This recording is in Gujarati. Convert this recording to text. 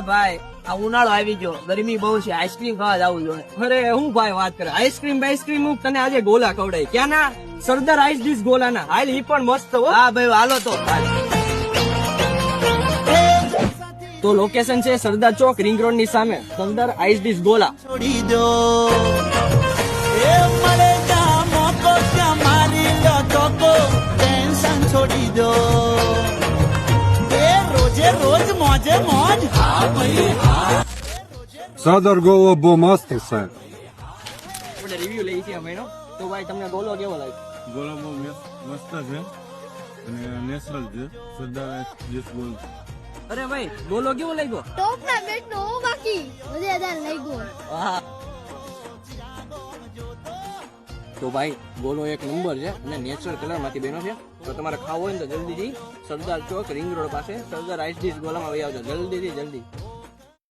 ભાઈ આ ઉનાળો આવી ગયો, ગરમી બહુ છે, આઈસ્ક્રીમ ખાવા જવું જોઈએ. અરે હું ભાઈ વાત કરે, આઈસ્ક્રીમ તને આજે ગોલા ખવડાય. ક્યાં ના? સરદાર આઈસ ડીશ ગોલા ના. હાલ ઈ પણ મસ્ત હો. હા ભાઈ હાલો તો. તો લોકેશન છે સરદાર ચોક રિંગ રોડ ની સામે, સરદાર આઈસ ડીશ ગોલા. છોડી દો એ મળેગા મોકો ત્યાં મારી લો ચોકો ટેન્શન છોડી દો એ રોજે રોજ મોજે મોજ હા ભાઈ હા સરદાર ગોવો બહુ મસ્ત છે. આપણે રિવ્યુ લઈ છીએ મહિનો. તો ભાઈ તમને ગોલો કેવો લાગ્યો? ગોળા બહુ મસ્ત છે અને નેચરલ છે. સરદાર ગોળ. અરે ભાઈ ગોલો કેવો લાગ્યો? ટોપ ના બેટ નો બાકી મજેદાર લાગ્યો. વાહ. તો ભાઈ ગોલો એક નંબર છે અને નેચરલ કલર માંથી બન્યો છે. તો તમારે ખાવો હોય ને તો જલ્દીથી સરદાર ચોક રિંગ રોડ પાસે સરદાર આઈસ ડીશ ગોલામાં આવી આવજો. જલ્દી.